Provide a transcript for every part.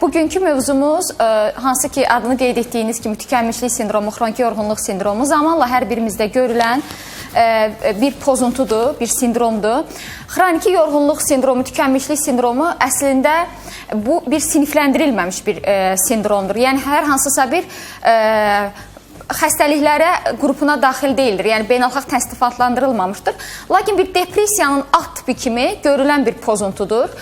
Bugünkü mövzumuz hansı ki adını qeyd etdiyiniz kimi tükənmişlik sindromu, xroniki yorğunluq sindromu zamanla hər birimizdə görülən bir pozuntudur, bir sindromdur. Xroniki yorğunluq sindromu, tükənmişlik sindromu əslində bu bir sinifləndirilməmiş bir sindromdur. Yəni hər hansısa bir xəstəliklərə qrupuna daxil deyildir. Yəni beynəlxalq təsnifatlandırılmamışdır. Lakin bir depressiyanın alt tipi kimi görülən bir pozuntudur.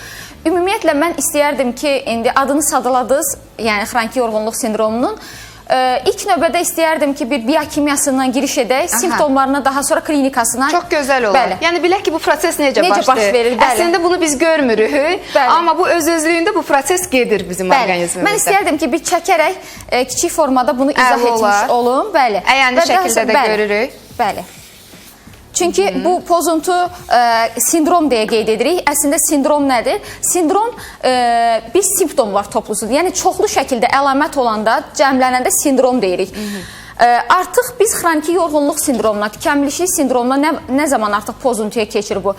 Ümumiyyətlə, mən istəyərdim ki, indi adını sadaladınız, yəni xroniki yorğunluq sindromunun. İlk növbədə istəyərdim ki, bir biokimyasından giriş edək, simptomlarına, daha sonra klinikasına. Çox gözəl olar. Bəli. Yəni, bilək ki, bu proses necə baş verir? Əslində, bunu biz görmürük, amma bu öz-özlüyündə bu proses gedir bizim orqanizmimizdə. Mən istəyərdim ki, bir çəkərək kiçik formada bunu izah etmiş olum. Əyani şəkildə də görürük. Bəli. Çünki bu pozuntu sindrom deyə qeyd edirik. Əslində sindrom nədir? Sindrom bir simptomlar toplusudur. Yəni çoxlu şəkildə əlamət olanda, cəmlənəndə sindrom deyirik. Artıq biz xroniki yorğunluq sindromuna, tükənmişlik sindromuna nə zaman artıq pozuntuya keçir bu?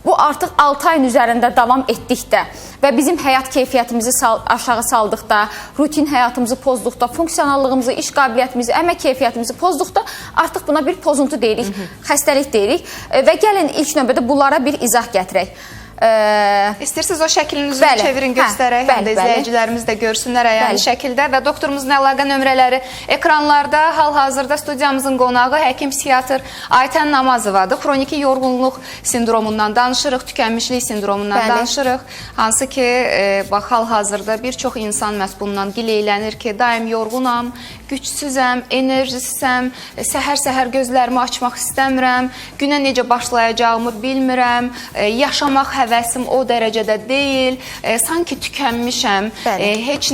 Bu artıq 6 ayın üzərində davam etdikdə və bizim həyat keyfiyyətimizi aşağı saldıqda, rutin həyatımızı pozduqda, funksionallığımızı, iş qabiliyyətimizi, əmək keyfiyyətimizi pozduqda artıq buna bir pozuntu deyirik, xəstəlik deyirik və gəlin ilk növbədə bunlara bir izah gətirək. İstəyirsiniz o şəklin üzrünü çevirin, göstərək, həm də izləyicilərimiz də görsünlər əyani şəkildə və doktorumuzun əlaqə nömrələri ekranlarda. Hal-hazırda studiyamızın qonağı həkim psixiatr Aytən Namazovadır. Xroniki yorğunluq sindromundan danışırıq, tükənmişlik sindromundan danışırıq. Hansı ki, hal-hazırda bir çox insan məhz bundan gileylənir ki, daim yorğunam, gücsüzəm, enerjisizəm, səhər-səhər gözlərimi açmaq istəmirəm, günə necə başlayacağımı bilmirəm, yaşamaq həvəsim o dərəcədə deyil, sanki tükənmişəm, heç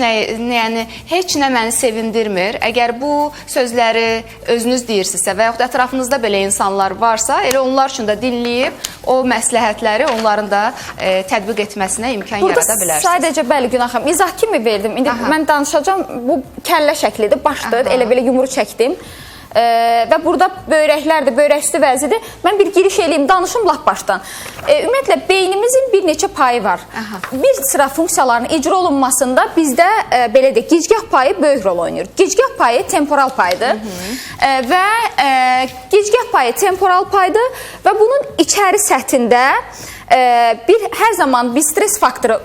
nə məni sevindirmir. Əgər bu sözləri özünüz deyirsinizsə və yaxud ətrafınızda belə insanlar varsa, elə onlar üçün də dinləyib o məsləhətləri onların da tətbiq etməsinə imkan yarada bilərsiniz. Burada sadəcə, bəli, Günah xanım, izah kimi verdim. İndi mən danışacağım, bu kəllə şəklidir, başdır, elə belə yumru çəkdim. Və burada böyrəklərdir, böyrək üstü vəzidir. Mən bir giriş eləyim, danışım lap başdan. Ümumiyyətlə, beynimizin bir neçə payı var. Bir sıra funksiyaların icra olunmasında bizdə, belə deyək, gicgah payı böyük rol oynayır. Gicgah payı temporal paydır və gicgah payı temporal paydır və bunun içəri səthində hər zaman bir stres faktoru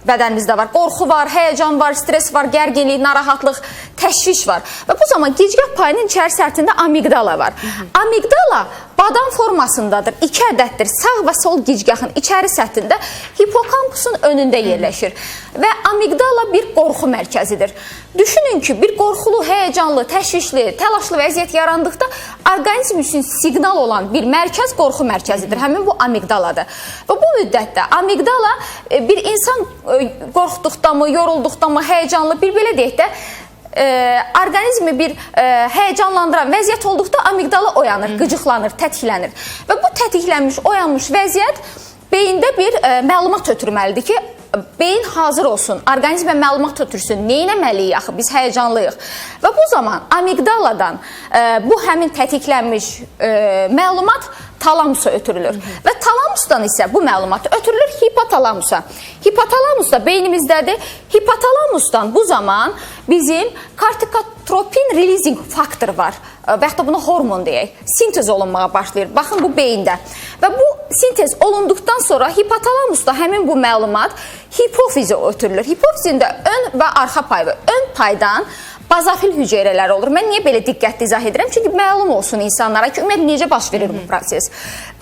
bədənimizdə var. Qorxu var, həyəcan var, stres var, gərginlik, narahatlıq, təşviş var. Və bu zaman gicgah payının içəri sərtində amigdala var. Amigdala badam formasındadır. 2 ədəddir. Sağ və sol gicgahın içəri səthində hipokampusun önündə yerləşir. Və amigdala bir qorxu mərkəzidir. Düşünün ki, bir qorxulu, həyəcanlı, təşvişli, təlaşlı vəziyyət yarandıqda orqanizm üçün siqnal olan bir mərkəz qorxu mərkəzidir. Həmin bu amigdaladır. Və bu müddətdə amigdala bir insan qorxduqda mı, yorulduqda mı, həyəcanlı, bir belə deyək də, orqanizmi bir həyəcanlandıran vəziyyət olduqda amigdala oyanır, qıcıqlanır, tətiklənir. Və bu tətiklənmiş, oyanmış vəziyyət beyində bir məlumat ötürməlidir ki, beyin hazır olsun, orqanizmə məlumat ötürsün, neynəməliyik axı, biz həyəcanlıyıq. Və bu zaman amigdaladan bu həmin tətiklənmiş məlumat talamusa ötürülür. Və talamusdan isə bu məlumat ötürülür hipotalamusa. Hipotalamus da beynimizdədir. Hipotalamusdan bu zaman bizim kortikotropin releasing faktor var. Və yaxud da buna hormon deyək. Sintez olunmağa başlayır. Baxın, bu beyində. Və bu sintez olunduqdan sonra hipotalamusda həmin bu məlumat hipofizə ötürülür. Hipofizin də ön və arxa payı var. Ön paydan bazafil hüceyrələri olur. Mən niyə belə diqqətli izah edirəm? Çünki məlum olsun insanlara ki, ümumiyyətlə necə baş verir bu proses.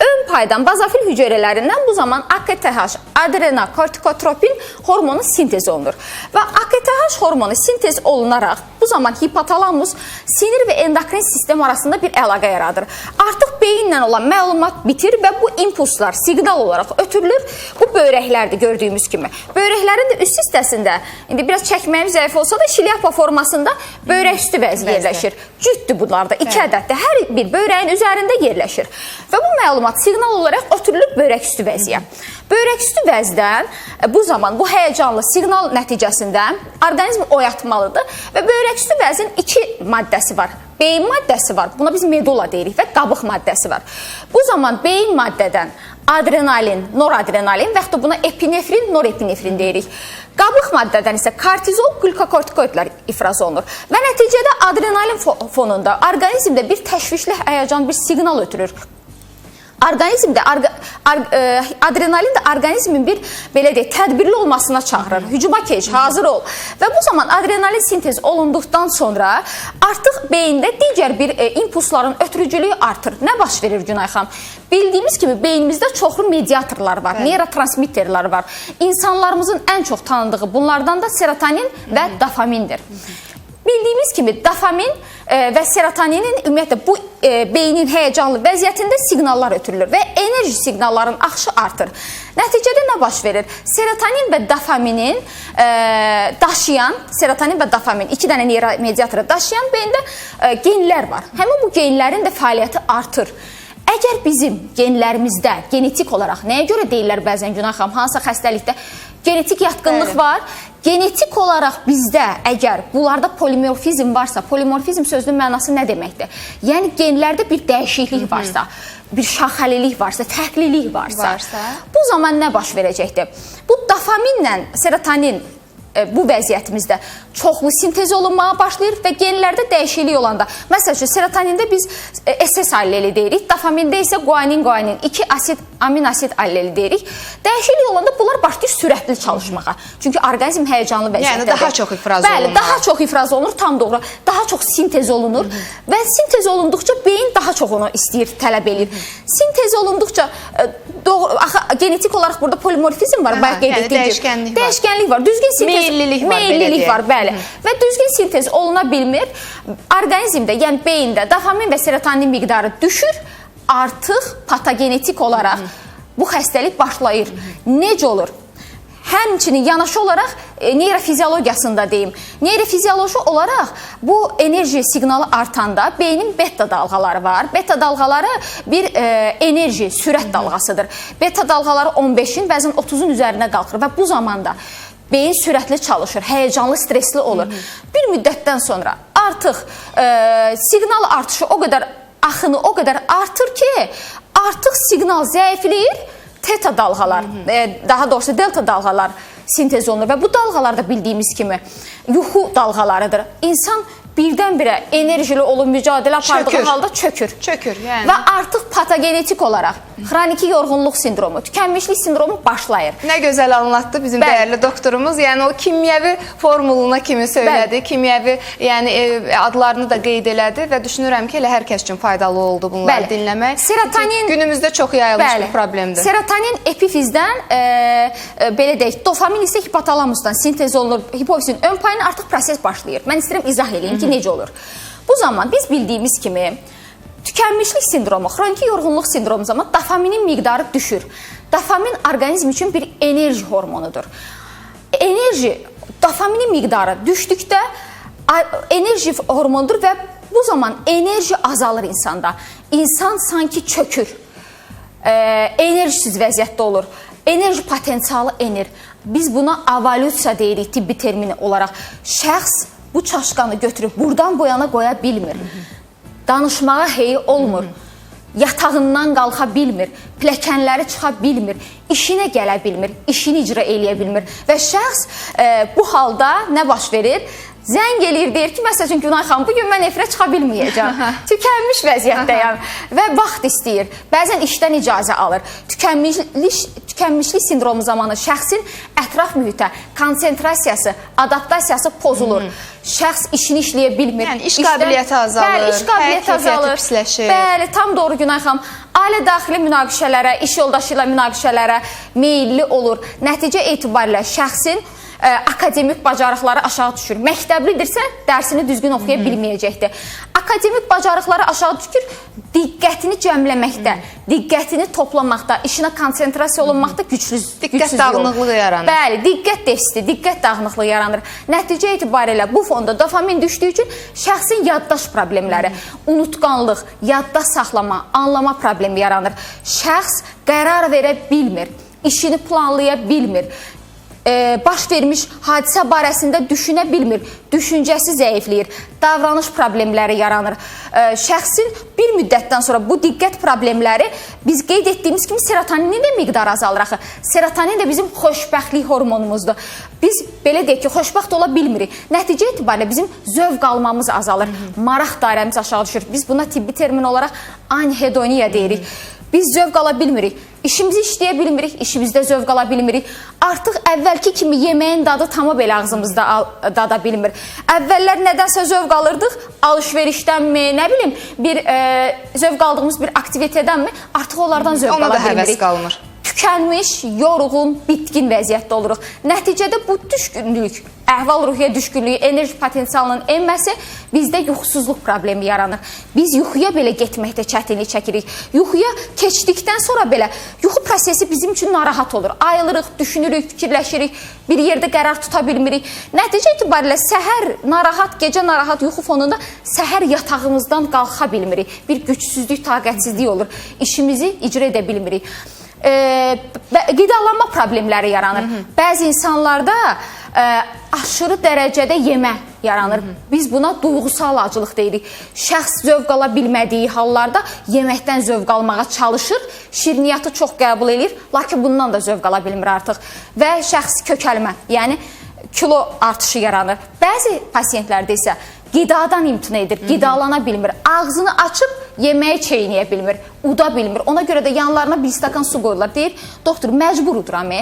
Ön paydan bazafil hüceyrələrindən bu zaman AKTH, adrenokortikotropin hormonu sintez olunur. Və AKTH hormonu sintez olunaraq bu zaman hipotalamus sinir və endokrin sistem arasında bir əlaqə yaradır. Artıq beyinlə olan məlumat bitir və bu impulslar siqnal olaraq ötürülür. Bu böyrəklərdir gördüyümüz kimi. Böyrəklərin də üst hissəsində, indi biraz çəkməyim zəif olsa da şilyapa formasında böyrək üstü vəzi yerləşir. Cütdür bunlar da, 2 ədəddir. Hər bir böyrəyin üzərində yerləşir. Və bu məlumat siqnal olaraq ötürülür böyrək üstü vəziyə. Böyrək üstü vəzdən bu zaman bu həyəcanlı siqnal nəticəsində orqanizm oyatmalıdır və böyrək üstü vəzin 2 maddəsi var. Beyin maddəsi var, buna biz medula deyirik və qabıq maddəsi var. Bu zaman beyin maddədən adrenalin, noradrenalin və yaxud da buna epinefrin, norepinefrin deyirik. Qabıq maddədən isə kortizol, qlükokortikoidlər ifraz olunur. Və nəticədə adrenalin fonunda orqanizmdə bir təşvişli həyəcan, bir siqnal ötürür. Orqanizmdə adrenalin də orqanizmin bir belə deyək, tədbirli olmasına çağırır. Hücuma keç, hazır ol. Və bu zaman adrenalin sintez olunduqdan sonra artıq beyində digər bir impulsların ötürücülüyü artır. Nə baş verir Günay xanım? Bildiyimiz kimi beynimizdə çoxlu mediatorlar var, neurotransmitterlər var. İnsanlarımızın ən çox tanıdığı bunlardan da serotonin və dopamindir. Bildiyimiz kimi dopamin və serotoninin ümumiyyətlə bu beynin həyəcanlı vəziyyətində siqnallar ötürülür və enerji siqnalların axışı artır. Nəticədə nə baş verir? Serotonin və dopaminin daşıyan, serotonin və dopamin iki dənə neuromediatoru daşıyan beyində genlər var. Həmin bu genlərin də fəaliyyəti artır. Əgər bizim genlərimizdə genetik olaraq, nəyə görə deyirlər bəzən Günay xanım, hansısa xəstəlikdə genetik yatqınlıq var, genetik olaraq bizdə əgər bunlarda polimorfizm varsa, polimorfizm sözünün mənası nə deməkdir? Yəni genlərdə bir dəyişiklik varsa, bir şaxəlilik varsa, fərqlilik varsa, bu zaman nə baş verəcəkdir? Bu dopaminlə serotonin bu vəziyyətimizdə çoxlu sintez olunmağa başlayır və genlərdə dəyişiklik olanda, məsəl üçün serotonində biz SS alleli deyirik, dopamində isə guanin, 2 asid, amin asid alleli deyirik. Dəyişiklik olanda bunlar başlayır sürətli çalışmağa. Çünki orqanizm həyəcanlı vəziyyətdədir. Yəni daha çox ifraz olunur. Bəli, daha çox ifraz olunur, tam doğru. Daha çox sintez olunur və sintez olunduqca beyin daha çox onu istəyir, tələb edir. Sintez olunduqca genetik olaraq burada polimorfizm var, bayaq qeyd etdiyim kimi. Dəyişkənlik var. Düzgün sintez Meyillilik var, bəli. Və düzgün sintez oluna bilmir. Orqanizmdə, yəni beyində dopamin və serotonin miqdarı düşür, artıq patogenetik olaraq bu xəstəlik başlayır. Necə olur? Həmçinin yanaşı olaraq neyrofiziologiyasında deyim. Neyrofizioloji olaraq bu enerji siqnalı artanda beynin beta dalğaları var. Beta dalğaları bir enerji, sürət dalğasıdır. Beta dalğaları 15-in, bəzən 30-un üzərinə qalxır və bu zamanda beyin sürətli çalışır, həyəcanlı, stresli olur. Bir müddətdən sonra artıq siqnal artışı o qədər, axını o qədər artır ki, artıq siqnal zəifləyir, teta dalğalar, daha doğrusu delta dalğalar sintez olunur və bu dalğalar da bildiyimiz kimi yuxu dalğalarıdır. İnsan birdən-birə enerjili olub mücadilə apardığı halda çökür. Yəni. Və artıq patogenetik olaraq xroniki yorğunluq sindromu, tükənmişlik sindromu başlayır. Nə gözəl anlattı bizim dəyərli doktorumuz. Yəni o kimyəvi formuluna kimi söylədi, kimyəvi adlarını da qeyd elədi və düşünürəm ki, elə hər kəs üçün faydalı oldu bunları dinləmək. Serotonin günümüzdə çox yayılmış bir problemdir. Serotonin epifizdən, belə deyək, dopamin isə hipotalamusdan sintez olunur. Hipofizin ön payına artıq proses başlayır. Mən istəyirəm izah edeyim ki, necə olur. Bu zaman biz bildiyimiz kimi tükənmişlik sindromu, xroniki yorğunluq sindromu zaman dopaminin miqdarı düşür. Dopamin orqanizm üçün bir enerji hormonudur. Dopaminin miqdarı düşdükdə enerji hormonudur və bu zaman enerji azalır insanda. İnsan sanki çökür, enerjisiz vəziyyətdə olur. Enerji potensialı enir. Biz buna evolyusiya deyirik tibbi termini olaraq. Şəxs bu çaşqanı götürüb buradan bu yana qoya bilmir. Danışmağa heyi olmur. Yatağından qalxa bilmir. Pilləkənləri çıxa bilmir. İşinə gələ bilmir. İşini icra eləyə bilmir. Və şəxs bu halda nə baş verir? Zəng eləyir, deyir ki, məsəl üçün Günay xanım, bugün mən efirə çıxa bilməyəcəm. Tükənmiş vəziyyətdəyəm və vaxt istəyir. Bəzən işdən icazə alır. Tükənmişlik sindromu zamanı şəxsin ətraf mühitə konsentrasiyası, adaptasiyası pozulur. Şəxs işini işləyə bilmir. Yəni, iş qabiliyyəti azalır, bəli, iş qabiliyyəti azalır, pisləşir. Bəli, tam doğru Günay xanım. Ailə daxili münaqişələrə, iş yoldaşı ilə münaqişələrə meyilli olur. Nəticə etibarilə şəxsin akademik bacarıqları aşağı düşür. Məktəblidirsə, dərsini düzgün oxuya bilməyəcəkdir. Akademik bacarıqları aşağı düşür, diqqətini cəmləməkdə, diqqətini toplamaqda, işinə konsentrasiya olunmaqda gücsüzlük diqqət dağınıqlığı yaranır. Bəli, diqqət defisiti, diqqət dağınıqlığı yaranır. Nəticə etibarilə bu fonda dopamin düşdüyü üçün şəxsin yaddaş problemləri, unutqanlıq, yadda saxlama, anlama problemi yaranır. Şəxs qərar verə bilmir, işini planlaya bilmir. baş vermiş hadisə barəsində düşünə bilmir, düşüncəsi zəifləyir, davranış problemləri yaranır. Şəxsin bir müddətdən sonra bu diqqət problemləri biz qeyd etdiyimiz kimi serotoninin də miqdarı azalır axı. Serotonin də bizim xoşbəxtlik hormonumuzdur. Biz belə deyək ki, xoşbəxt ola bilmirik. Nəticə etibarilə bizim zövq almamız azalır, maraq dairəmiz aşağı düşür. Biz buna tibbi termin olaraq anhedoniya deyirik. Biz zövq ala bilmirik, işimizi işləyə bilmirik, işimizdə zövq ala bilmirik. Artıq əvvəlki kimi yeməyin dadı tamı belə ağzımızda dada bilmir. Əvvəllər nədənsə zövq alırdıq, alışverişdənmi, nə bilim, bir zövq aldığımız bir aktivitədənmi, artıq onlardan zövq ala bilmirik. Ona da həvəs qalmır. Tükənmiş, yorğun, bitkin vəziyyətdə oluruq. Nəticədə bu düşkünlük, əhval-ruhiyyə düşkünlüyü, enerji potensialının enməsi bizdə yuxusuzluq problemi yaranır. Biz yuxuya belə getməkdə çətinlik çəkirik. Yuxuya keçdikdən sonra belə yuxu prosesi bizim üçün narahat olur. Ayılırıq, düşünürük, fikirləşirik, bir yerdə qərar tuta bilmirik. Nəticə itibarilə səhər narahat, gecə narahat yuxu fonunda səhər yatağımızdan qalxa bilmirik. Bir gücsüzlük, taqətsizlik olur. İşimizi icra edə bilmirik. Qidalanma problemləri yaranır. Bəzi insanlarda aşırı dərəcədə yemə yaranır. Biz buna duyğusal acılıq deyirik. Şəxs zövq ala bilmədiyi hallarda yeməkdən zövq almağa çalışır, şirniyyatı çox qəbul edir, lakin bundan da zövq ala bilmir artıq. Və şəxs kökəlmə, yəni kilo artışı yaranır. Bəzi pasiyentlərdə isə qidadan imtina edir, qidalana bilmir, ağzını açıb yeməyi çeynəyə bilmir, uda bilmir. Ona görə də yanlarına bir stakan su qoyurlar. Deyir, doktor, məcbur uduram.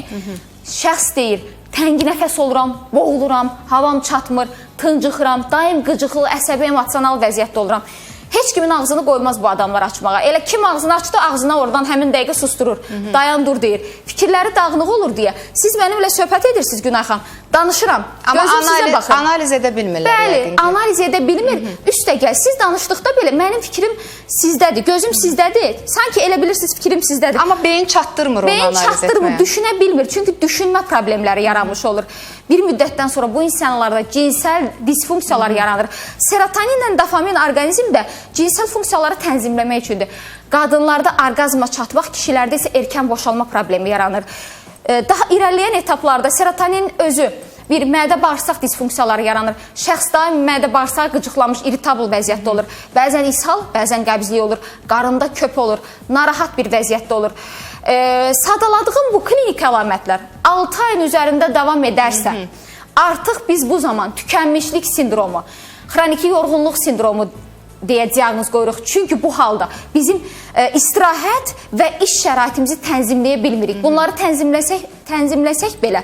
Şəxs deyir, təngi nəfəs oluram, boğuluram, havam çatmır, tıncıxıram, daim qıcıqlı, əsəbi, emosional vəziyyətdə oluram. Heç kimin ağzını qoymaz bu adamlar açmağa. Elə kim ağzını açdı, ağzına oradan həmin dəqiqə susturur. Dayan dur deyir. Fikirləri dağınıq olur deyə. Siz mənimlə söhbət edirsiniz Günay xanım. Danışıram. Amma gözüm sizə baxır. Analiz edə bilmirlər. Bəli, analiz edə bilmir. Üstəgəl, siz danışdıqda belə mənim fikrim sizdədir, gözüm sizdədir. Sanki elə bilirsiniz fikrim sizdədir. Amma beyin çatdırmır onu analiz etməyə. Beyin çatdırmır, düşünə bilmir. Çünki düşünmə problemləri yaranmış olur. Bir müddətdən sonra bu insanlarda cinsel disfunksiyalar yaranır. Serotoninlə dopamin orqanizmdə cinsel funksiyaları tənzimləmək üçündür. Qadınlarda orqazma çatmaq, kişilərdə isə erkən boşalma problemi yaranır. Daha irəliləyən etaplarda serotonin özü bir mədə-bağırsaq disfunksiyaları yaranır. Şəxs daim mədə-bağırsağı qıcıqlamış, irritabl vəziyyətdə olur. Bəzən ishal, bəzən qəbzlik olur. Qarında köp olur, narahat bir vəziyyətdə olur. Sadaladığım bu klinik əlamətlər 6 ayın üzərində davam edərsə, artıq biz bu zaman tükənmişlik sindromu, xroniki yorğunluq sindromu deyə diaqnoz qoyuruq. Çünki bu halda bizim istirahət və iş şəraitimizi tənzimləyə bilmirik. Bunları tənzimləsək belə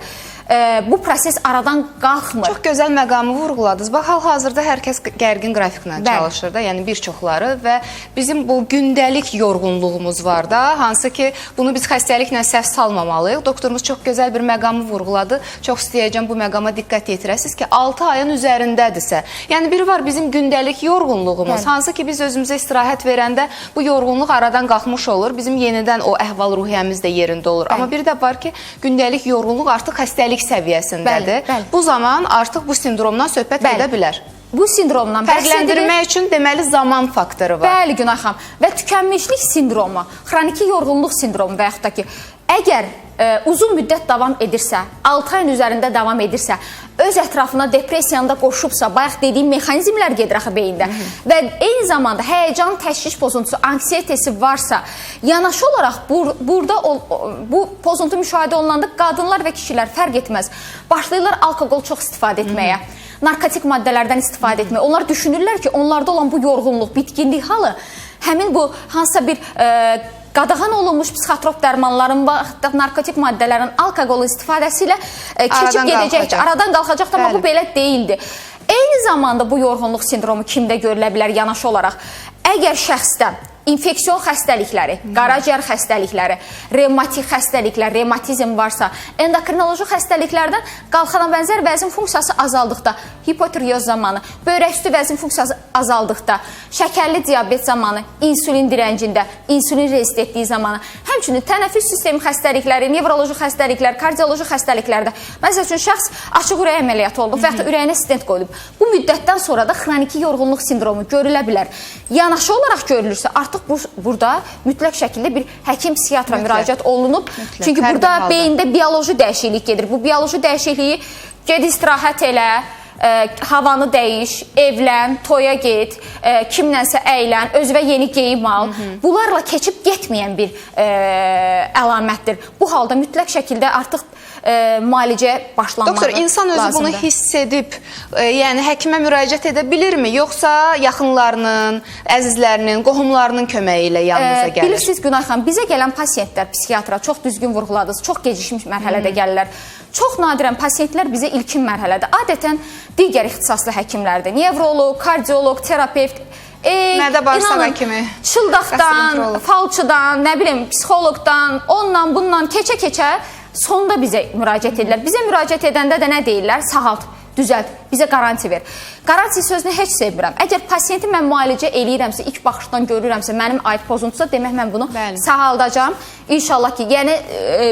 bu proses aradan qalxmır. Çox gözəl məqamı vurğuladınız. Bax, hal-hazırda hər kəs gərgin qrafiklə çalışır da, yəni bir çoxları və bizim bu gündəlik yorğunluğumuz var da, hansı ki, bunu biz xəstəliklə səhv salmamalıyıq. Doktorumuz çox gözəl bir məqamı vurğuladı. Çox istəyəcəm bu məqama diqqət yetirəsiniz ki, 6 ayın üzərindədirsə, yəni biri var bizim gündəlik yorğunluğumuz, hansı ki, biz özümüzə istirahət verəndə bu yorğunluq aradan qalxmış olur, bizim yenidən o əhval-ruhiyyəmiz də yerində olur. Amma bir də var ki, gündəlik yorğunluq artıq xəstəlik səviyyəsindədir. Bu zaman artıq bu sindromdan söhbət edə bilər. Bu sindromdan fərqləndirmək üçün deməli zaman faktoru var. Bəli, Günay xanım. Və tükənmişlik sindromu, xroniki yorğunluq sindromu və yaxud da ki, əgər uzun müddət davam edirsə, 6 ayın üzərində davam edirsə, öz ətrafına depressiyanda qoşubsa, bayaq dediyim mexanizmlər gedir axı beyində və eyni zamanda həyəcan, təşviş pozuntusu, anksiyetesi varsa, yanaşı olaraq burada bu pozuntu müşahidə olunanda qadınlar və kişilər fərq etməz. Başlayırlar alkoqol çox istifadə etməyə, narkotik maddələrdən istifadə etməyə. Onlar düşünürlər ki, onlarda olan bu yorğunluq, bitkinlik halı həmin bu hansısa bir qadağan olunmuş psixotrop dərmanların və narkotik maddələrin alkoqol istifadəsi ilə keçib gedəcək, aradan qalxacaq, amma bu belə deyildi. Eyni zamanda bu yorğunluq sindromu kimdə görülə bilər yanaşı olaraq? Əgər şəxsdə infeksiyon xəstəlikləri, qaraciyər xəstəlikləri, revmatik xəstəliklər, revmatizm varsa, endokrinoloji xəstəliklərdən qalxana bənzər vəzin funksiyası azaldıqda, hipotireoz zamanı, böyrək üstü vəzin funksiyası azaldıqda, şəkərli diabet zamanı, insulin direncində, insulin rezist etdiyi zamanı, həmçinin tənəffüs sistemi xəstəlikləri, nevroloji xəstəliklər, kardioloji xəstəliklərdə, məsəl üçün şəxs açıq ürək əməliyyatı oldu və yaxud da ürəyinə stent qoyulub. Bu müddətdən sonra da xroniki yorğunluq sindromu görülə bilər. Yanaşı olaraq görülürsə, artıq burada mütləq şəkildə bir həkim psixiatra müraciət olunub. Çünki Hər burada bir halda. beyində bioloji dəyişiklik gedir. Bu bioloji dəyişikliyi ged istirahət elə, havanı dəyiş, evlən, toya get, kimlənsə əylən, özünə yeni geyim al. Bunlarla keçib getməyən bir əlamətdir. Bu halda mütləq şəkildə artıq müalicəyə başlanmalı. Doktor, insan özü lazımdır. bunu hiss edib, yəni həkimə müraciət edə bilirmi? Yoxsa yaxınlarının, əzizlərinin, qohumlarının köməyi ilə yanınıza gəlir? Bilirsiniz Günay xanım, bizə gələn pasiyentlər psixiatra çox düzgün vurğuladınız, çox gecikmiş mərhələdə gəlirlər. Çox nadirən pasiyentlər bizə ilkin mərhələdə, adətən digər ixtisaslı həkimlərdir. Nevroloq, kardioloq, terapevt, Mədə-bağırsaq həkimi, çıldaqdan, falçıdan, nə bilim, psixoloqdan, ondan, bundan keçə-keçə sonda bizə müraciət edirlər. Bizə müraciət edəndə də nə deyirlər? Sağalt, düzəlt, bizə qaranti ver. Qaranti sözünü heç sevmirəm. Əgər pasiyenti mən müalicə eləyirəmsə, ilk baxışdan görürəmsə, mənim aid pozuntusa, demək mən bunu sağaldacam. İnşallah ki, yəni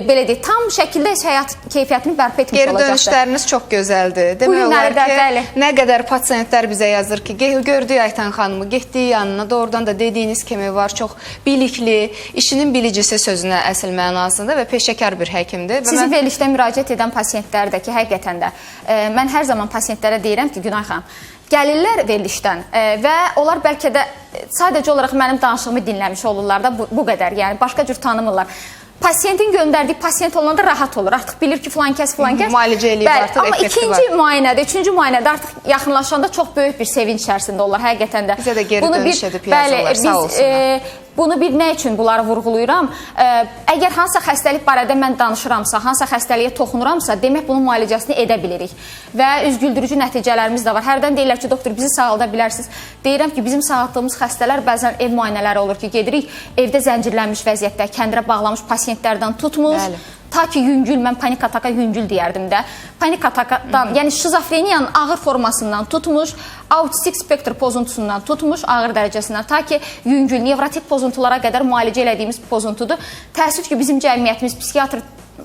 belə deyək, tam şəkildə həyat keyfiyyətini bərpa etmiş olacaqdır. Geri dönüşləriniz çox gözəldir. Demək olar ki, nə qədər pasiyentlər bizə yazır ki, gördük Aytan xanımı, getdiyi yanına, doğrudan da dediyiniz kimi var, çox bilikli, işinin bilicisi sözünə əsl mənasında və peşəkar bir həkimdir. Sizin verilişdə müraciət edən pasiyentlər də ki, həqiqətən də, mən hər zaman pasiyentlərə deyirəm ki, Günay xanım, gəlirlər verilişdən və onlar bəlkə də sadəcə olaraq mənim danışığımı dinləmiş olurlar da bu qədər, yəni başqa cür tanımırlar. Pasiyentin göndərdiyi pasiyent olanda rahat olur. Artıq bilir ki, filan kəs. Müalicə eləyib artıq amma ikinci müayinədə, üçüncü müayinədə artıq yaxınlaşanda çox böyük bir sevinç içərisində olurlar həqiqətən də. Bizə də geri dönüş edib yazırlar, sağ olsunlar. Bunu bir nə üçün bunları vurğulayıram? Əgər hansısa xəstəlik barədə mən danışıramsa, hansısa xəstəliyə toxunuramsa, demək bunun müalicəsini edə bilirik. Və üzgüldürücü nəticələrimiz də var. Hərdən deyirlər ki, doktor, bizi sağalda bilərsiniz. Deyirəm ki, bizim sağaldığımız xəstələr bəzən ev müayinələri olur ki, gedirik, evdə zəncirlənmiş vəziyyətdə, kəndirə bağlamış pasiyentlərdən tutmuş. Ta ki, yüngül, mən panik ataka yüngül deyərdim də. Panik atakadan, yəni şizofreniyanın ağır formasından tutmuş, autistik spektr pozuntusundan tutmuş, ağır dərəcəsindən, ta ki, yüngül, nevrotik pozuntulara qədər müalicə elədiyimiz pozuntudur. Təəssüf ki, bizim cəmiyyətimiz, psixiatr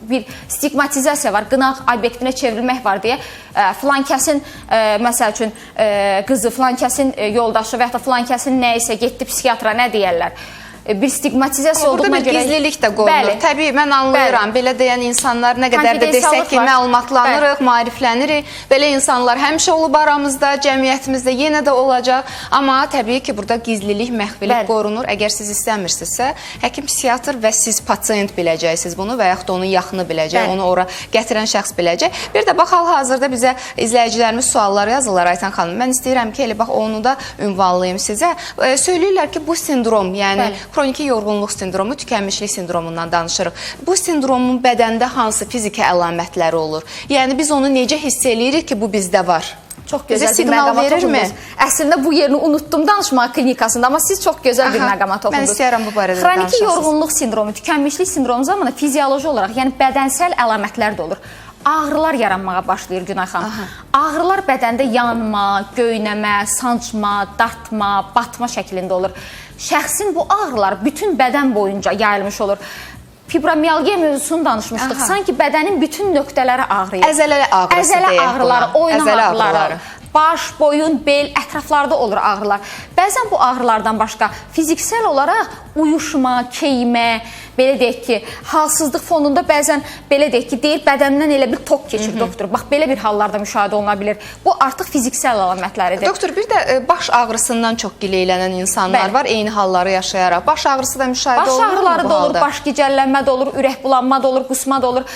bir stigmatizasiya var, qınaq obyektinə çevrilmək var deyə filan kəsin, məsəl üçün, qızı, filan kəsin yoldaşı və ya da filan kəsin nə isə getdi psixiatra, nə deyərlər? Bir stigmatizasiya olduğuna görə... Burada bir gizlilik də qoyulur. Təbii, mən anlayıram. Belə deyən insanlar nə qədər də desək ki, məlumatlanırıq, maariflənirik. Belə insanlar həmişə olub aramızda, cəmiyyətimizdə yenə də olacaq. Amma təbii ki, burada gizlilik, məxfilik qorunur. Əgər siz istəmirsinizsə, həkim psixiatr və siz pasiyent biləcəksiniz bunu və yaxud da onun yaxını biləcək, onu ora gətirən şəxs biləcək. Bir də bax, hal-hazırda bizə izləyicilərimiz suallar yazırlar, Aytan xanım. Mən istəyirəm ki, elə bax, onu da ünvanlayayım sizə. Söyləyirlər ki, bu sindrom, yəni xroniki yorğunluq sindromu, tükənmişlik sindromundan danışırıq. Bu sindromun bədəndə hansı fiziki əlamətləri olur? Yəni, biz onu necə hiss eləyirik ki, bu bizdə var? Çox gözəl bir məqama toxundunuz. Əslində, bu yerini unutdum danışma klinikasında, amma siz çox gözəl bir məqama toxundunuz. Mən istəyirəm bu barədə danışasınız. Xroniki yorğunluq sindromu, tükənmişlik sindromu zamanı fizioloji olaraq, yəni bədənsəl əlamətlər də olur. Ağrılar yaranmağa başlayır Günay xanım. Ağrılar bədəndə yanma, göynəmə, sancma, dartma, batma şəklində olur. Şəxsin bu ağrılar bütün bədən boyunca yayılmış olur. Fibromiyalgiya mövzusunu danışmışdıq. Sanki bədənin bütün nöqtələri ağrıyır. Əzələ ağrısı deyək. Əzələ ağrıları, oynam ağrıları. Baş, boyun, bel, ətraflarda olur ağrılar. Bəzən bu ağrılardan başqa fiziksel olaraq uyuşma, keymə, belə deyək ki, halsızlıq fonunda bəzən belə deyək ki, deyir bədəndən elə bir tok keçir doktor. Bax, belə bir hallarda müşahidə oluna bilir. Bu artıq fiziksel əlamətləridir. Doktor, bir də baş ağrısından çox gileylənən insanlar var, eyni halları yaşayaraq. Baş ağrısı da müşahidə olunur mu bu halda? Baş ağrıları da olur, baş gicəllənmə də olur, ürək bulanma da olur, qusma da olur.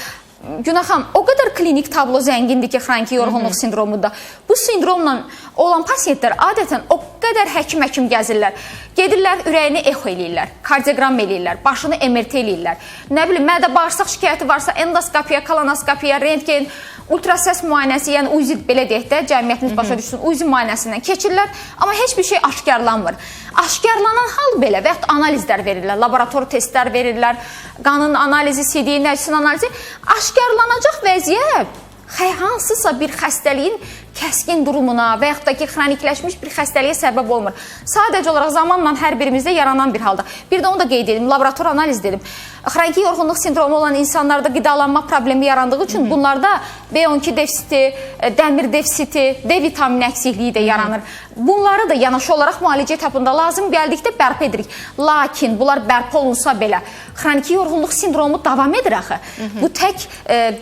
Günay xanım, o qədər klinik tablo zəngindir ki, xroniki yorğunluq sindromunda. Bu sindromla olan pasiyentlər adətən o qədər həkim gəzirlər. Gedirlər, ürəyini echo eləyirlər, kardioqram eləyirlər, başını MRT eləyirlər. Nə bilim, mədə-bağırsaq şikayəti varsa endoskopiya, kolonoskopiya, rentgen, ultrasəs müayinəsi, yəni UZI belə deyək də, cəmiyyətimiz başa düşsün, UZI müayinəsindən keçirlər, amma heç bir şey aşkarlanmır. Aşkarlanan hal belə və yaxud analizlər verirlər, laborator testlər verirlər, qanın analizi, CD-nin analizi. Aşkarlanacaq vəziyyət hansısa bir xəstəliyin kəskin durumuna və yaxud da ki, xronikləşmiş bir xəstəliyə səbəb olmur. Sadəcə olaraq zamanla hər birimizdə yaranan bir halda. Bir də onu da qeyd edim, laborator analiz dedim. Xroniki yorğunluq sindromu olan insanlarda qidalanma problemi yarandığı üçün bunlarda B12 defisiti, dəmir defisiti, D vitamini əksikliyi də yaranır. Bunları da yanaşı olaraq müalicə etapında lazım gəldikdə bərpa edirik. Lakin bunlar bərpa olunsa belə, xroniki yorğunluq sindromu davam edir axı. Bu tək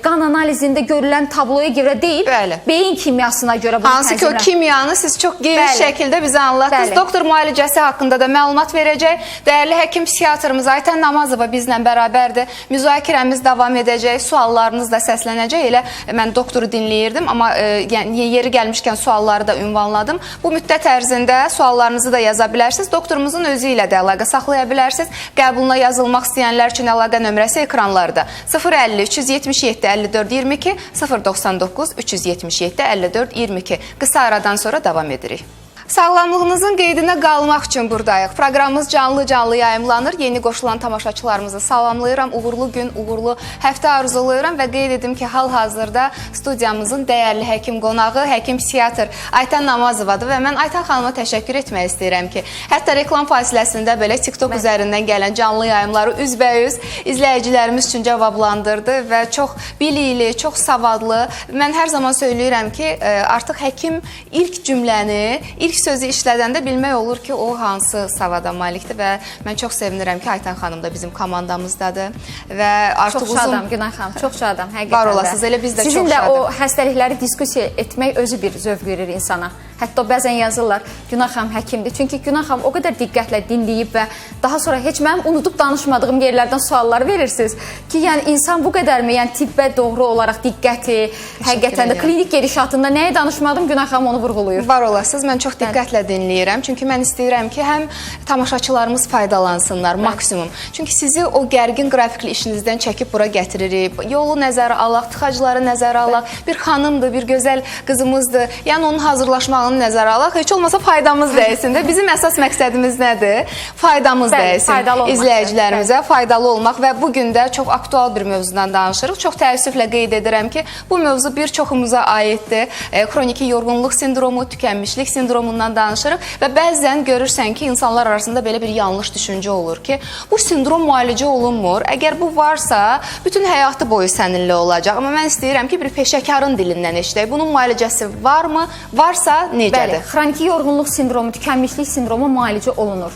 qan analizində görülən tabloya görə deyil, beyin kimyasına görə bunu hansı ki o kimyanı siz çox geniş şəkildə bizə anlattınız. Doktor müalicəsi haqqında da məlumat verəcək. Dəyərli həkim psixiatrımız Aytən Namazova bizlə bərabərdir. Müzakirəmiz davam edəcək, suallarınız da səslənəcək. Elə mən doktoru dinləyirdim, amma yeri gəlmişkən sualları da ünvanladım. Bu müddət ərzində suallarınızı da yaza bilərsiniz. Doktorumuzun özü ilə də əlaqə saxlaya bilərsiniz. Qəbuluna yazılmaq istəyənlər üçün əlaqə nömrəsi ekranlarda. 050 377 54 22 099 377 54 22. Qısa aradan sonra davam edirik. Sağlamlığınızın qeydinə qalmaq üçün buradayıq. Proqramımız canlı yayımlanır. Yeni qoşulan tamaşaçılarımızı salamlayıram. Uğurlu gün, uğurlu həftə arzulayıram və qeyd edim ki, hal-hazırda studiyamızın dəyərli həkim qonağı, həkim psixiatr Aytən Namazovadır və mən Aytən xanıma təşəkkür etmək istəyirəm ki, hətta reklam fasiləsində belə TikTok üzərindən gələn canlı yayımları üzbəyüz izləyicilərimiz üçün cavablandırdı və çox bilikli, çox savadlı. Mən hər zaman söyləyirəm ki, artıq həkim ilk cümləni, ilk sözü işlədəndə bilmək olur ki, o hansı savada malikdir və mən çox sevinirəm ki, Aytən xanım da bizim komandamızdadır və artıq çox şadam, Günay xanım, çox şadam, həqiqətən. Var olasınız, elə biz də çox şadam. Sizin də o xəstəlikləri diskussiya etmək özü bir zövq verir insana. Hətta bəzən yazırlar, Günay xanım həkimdir. Çünki Günay xanım o qədər diqqətlə dinləyib və daha sonra heç mənim unudub danışmadığım yerlərdən suallar verirsiniz ki, yəni insan bu qədərmi, yəni tibbə doğru olaraq diqqəti, həqiqətən də klinik gedişatında nəyə danışmadım, Günay xanım onu vurğulayır. Var olasınız, mən çox diqqətlə dinləyirəm. Çünki mən istəyirəm ki, həm tamaşaçılarımız faydalansınlar maksimum. Çünki sizi o gərgin qrafikli işinizdən çəkib bura gətiririk. Yolu nəzərə alaq, tıxacları nəzərə alaq. Bir xanımdır, bir gözəl qızımızdır. Yəni onun hazırlaşmağını nəzərə alaq. Heç olmasa faydamız dəysin də. Bizim əsas məqsədimiz nədir? Faydamız dəysin izləyicilərimizə, faydalı olmaq və bugün də çox aktual bir mövzudan danışırıq. Çox təəssüflə qeyd edirəm ki, bu mövzu bir çoxumuza aiddir. Xroniki yorğunluq sindromu, tükənmişlik sindromundan danışırıq və bəzən görürsən ki, insanlar arasında belə bir yanlış düşüncə olur ki, bu sindrom müalicə olunmur. Əgər bu varsa, bütün həyatı boyu səninlə olacaq. Amma mən istəyirəm ki, bir peşəkarın dilindən eşidək. Bunun müalicəsi varmı? Varsa necədir? Bəli, xroniki yorğunluq sindromu, tükənmişlik sindromu müalicə olunur.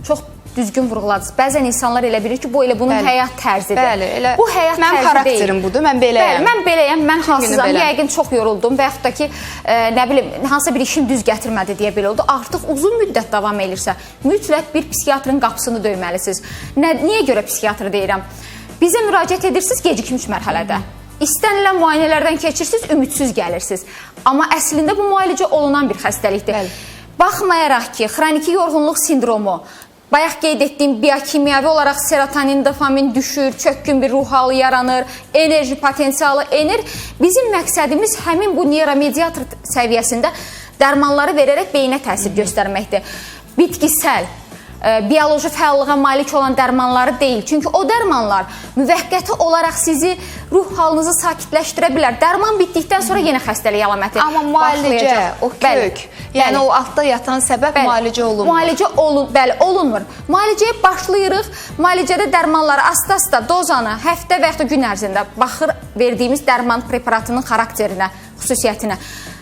Çox düzgün vurğuladınız. Bəzən insanlar elə bilir ki, bu elə bunun həyat tərzidir. Bəli, elə bu həyat tərzi deyil. Mənim xarakterim budur, mən beləyəm. Bəli, mən beləyəm, mən halsızam, yəqin çox yoruldum və yaxud da ki, nə bilim, hansısa bir işim düz gətirmədi deyə belə oldu. Artıq uzun müddət davam edirsə, mütləq bir psixiatrın qapısını döyməlisiniz. Niyə görə psixiatr deyirəm? Bizə müraciət edirsiniz gecikmiş mərhələdə. İstənilən müayinələrdən keçirsiniz, ümidsiz gəlirsiniz. Amma əslində bu müalicə olunan bir xəstəlikdir. Baxmayaraq ki, xroniki yorğunluq sindromu, bayaq qeyd etdiyim biokimyəvi olaraq serotonin, dopamin düşür, çökkün bir ruh halı yaranır, enerji potensialı enir. Bizim məqsədimiz həmin bu neuromediator səviyyəsində dərmanları verərək beyinə təsir göstərməkdir. Bitkisəl, bioloji fəallığa malik olan dərmanları deyil. Çünki o dərmanlar müvəqqəti olaraq sizi ruh halınızı sakitləşdirə bilər. Dərman bitdikdən sonra yenə xəstəlik əlaməti amma müalicə, o kök, yəni o altda yatan səbəb müalicə olunmur. Müalicə olunmur. Müalicəyə başlayırıq. Müalicədə dərmanları asta-asta dozanı həftə və yaxud da gün ərzində baxır verdiyimiz dərman preparatının xarakterinə, xüsusiyyətinə.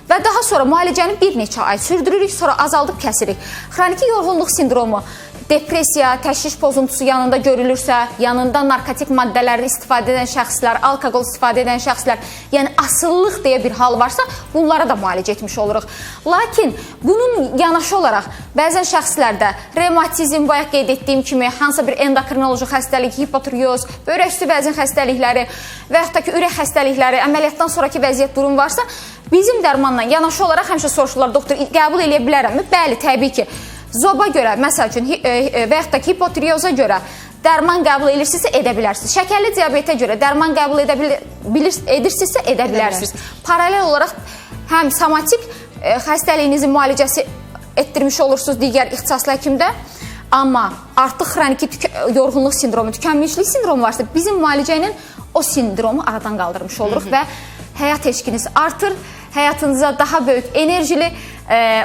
Və daha sonra müalicəni bir neçə ay sürdürürük, sonra azaldıb kəsirik. Xroniki yorğunluq sindromu, depressiya, təşviş pozuntusu yanında görülürsə, yanında narkotik maddələri istifadə edən şəxslər, alkoqol istifadə edən şəxslər, yəni asıllıq deyə bir hal varsa, bunlara da müalicə etmiş oluruq. Lakin bunun yanaşı olaraq bəzən şəxslərdə revmatizm, bayaq qeyd etdiyim kimi, hansısa bir endokrinoloji xəstəlik, hipotireoz, böyrək üstü vəzin xəstəlikləri və yaxud da ki, ürək xəstəlikləri, əməliyyatdan sonraki vəziyyət durum varsa, bizim dərmanla yanaşı olaraq həmişə soruşurlar, doktor, qəbul edə bilərəmmi? Bəli, təbii ki. Zoba görə, məsəl üçün, və yaxud da ki, hipotireoza görə dərman qəbul edirsinizsə, edə bilərsiniz. Şəkərli diabetə görə dərman qəbul edirsinizsə, edə bilərsiniz. Paralel olaraq həm somatik xəstəliyinizin müalicəsi etdirmiş olursunuz digər ixtisaslı həkimdə, amma artıq xroniki yorğunluq sindromu, tükənmişlik sindromu varsa, bizim müalicə ilə o sindromu aradan qaldırmış oluruq və həyat eşqiniz artır, həyatınıza daha böyük enerjili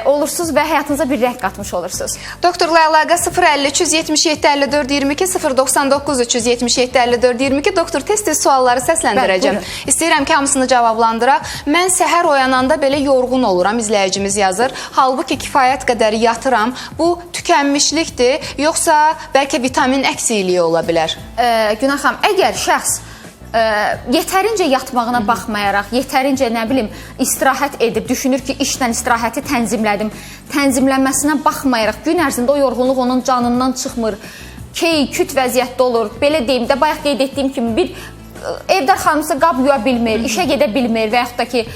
olursunuz və həyatınıza bir rəng qatmış olursunuz. Doktorla əlaqə 050 377 54 22 099 377 54 22. Doktor, tez-tez sualları səsləndirəcəm. İstəyirəm ki, hamısını cavablandıraq. Mən səhər oyananda belə yorğun oluram, izləyicimiz yazır. Halbuki kifayət qədər yatıram. Bu tükənmişlikdir, yoxsa bəlkə vitamin əksikliyi ola bilər? Günah xanım, əgər şəxs yetərincə yatmağına baxmayaraq, yetərincə nə bilim istirahət edib, düşünür ki, işdən istirahəti tənzimlədim, tənzimlənməsinə baxmayaraq gün ərzində o yorğunluq onun canından çıxmır, küt vəziyyətdə olur. Belə deyim də, bayaq qeyd etdiyim kimi bir evdar xanımsa qab yuya bilmir, işə gedə bilmir və yaxud da ki,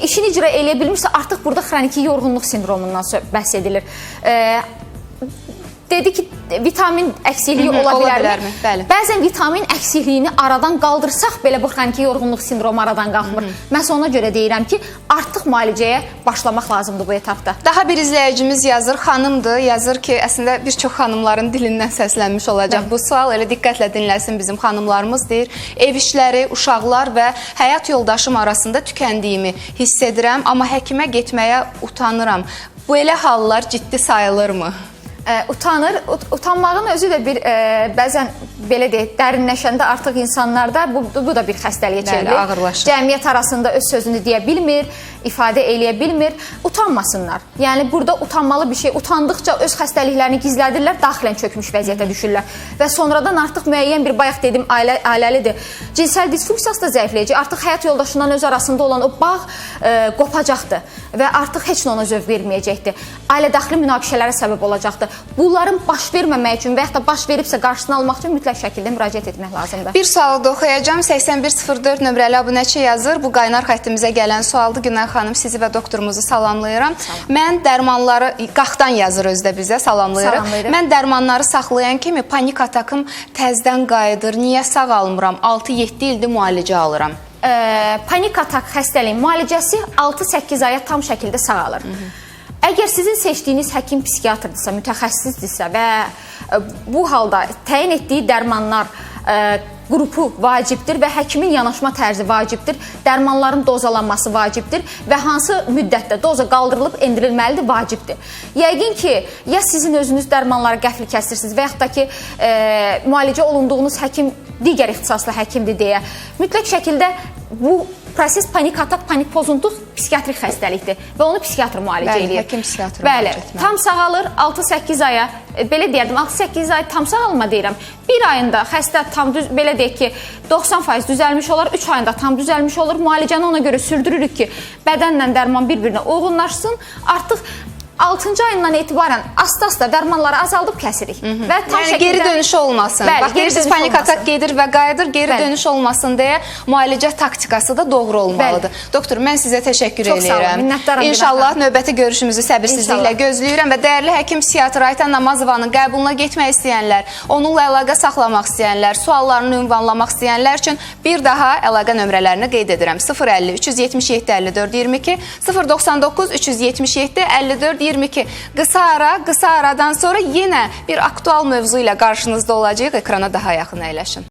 işini icra eləyə bilmirsə, artıq burada xroniki yorğunluq sindromundan bəhs edilir. Dedi ki, vitamin əksikliyi ola bilərmi? Bəli. Bəzən vitamin əksikliyini aradan qaldırsaq belə bu xroniki yorğunluq sindromu aradan qalxmır. Mən ona görə deyirəm ki, artıq müalicəyə başlamaq lazımdır bu etapda. Daha bir izləyicimiz yazır, xanımdır, yazır ki, əslində bir çox xanımların dilindən səslənmiş olacaq bu sual. Elə diqqətlə dinləsin bizim xanımlarımız deyir. Ev işləri, uşaqlar və həyat yoldaşım arasında tükəndiyimi hiss edirəm, amma həkimə getməyə utanıram. Bu elə hallar ciddi sayılırmı? Utanır. Utanmağın özü də bir bəzən belə deyək, dərinləşəndə artıq insanlarda bu da bir xəstəliyə çevrilir. Ağırlaşır. Cəmiyyət arasında öz sözünü deyə bilmir, ifadə eləyə bilmir. Utanmasınlar. Yəni burada utanmalı bir şey. Utandıqca öz xəstəliklərini gizlədirlər, daxilən çökmüş vəziyyətə düşürlər. Və sonradan artıq müəyyən bir, bayaq dedim, ailəlidir. Cinsəl disfunksiyası da zəifləyəcək. Artıq həyat yoldaşından öz arasında olan o bağ qopacaqdır və artıq heç nə ona zövq verməyəcəkdir. Ailə daxili münaqişələrə səbəb olacaqdır. Bunların baş verməmək üçün və yaxud da baş veribsə qarşısını almaq üçün mütləq şəkildə müraciət etmək lazımdır. Bir sualı da oxuyacağım. 8104 nömrəli abunəçi yazır. Bu qaynar xəttimizə gələn sualdır. Günay xanım, sizi və doktorumuzu salamlayıram. Mən dərmanları, qaxdan yazır özdə bizə, salamlayırıq. Mən dərmanları saxlayan kimi panik atakım təzdən qayıdır. Niyə sağalmıram? 6-7 ildir müalicə alıram. Panik atak xəstəliyin müalicəsi 6-8 aya tam şəkildə sağalır. Əgər sizin seçdiyiniz həkim psixiatrdırsa, mütəxəssisdirsə və bu halda təyin etdiyi dərmanlar qrupu vacibdir və həkimin yanaşma tərzi vacibdir, dərmanların dozalanması vacibdir və hansı müddətdə doza qaldırılıb endirilməlidir, vacibdir. Yəqin ki, ya sizin özünüz dərmanları qəfil kəsirsiniz və yaxud da ki, müalicə olunduğunuz həkim digər ixtisaslı həkimdir deyə mütləq şəkildə bu proses panik atak, panik pozuntuq psixiatrik xəstəlikdir və onu psixiatr müalicə edir. Həkim psixiatr müalicə etməlidir. Tam sağalır 6-8 aya, belə deyərdim, 6-8 ay tam sağalma deyirəm. Bir ayında xəstə tam belə deyək ki, 90% düzəlmiş olar, 3 ayında tam düzəlmiş olur. Müalicəni ona görə sürdürürük ki, bədənlə dərman bir-birinə uyğunlaşsın. Artıq 6-cı ayından etibarən asta-asta dərmanları azaldıb kəsirik. Və tam yəni geri dönüş olmasın. Bax, deyirsiniz, panik atak gedir və qayıdır, geri dönüş olmasın deyə müalicə taktikası da doğru olmalıdır. Doktor, mən sizə təşəkkür edirəm. Çox sağ olun, minnətdaram. İnşallah növbəti görüşümüzü səbirsizliklə gözləyirəm və dəyərli həkim psixiatr Aytan Namazovanın qəbuluna getmək istəyənlər, onunla əlaqə saxlamaq istəyənlər, suallarını ünvanlamaq istəyənlər üçün bir daha əlaqə nömrələrini qeyd edirəm. 050 377 54 22 099 377 54 22. Qısa aradan sonra yenə bir aktual mövzu ilə qarşınızda olacağıq. Ekrana daha yaxın əyləşin.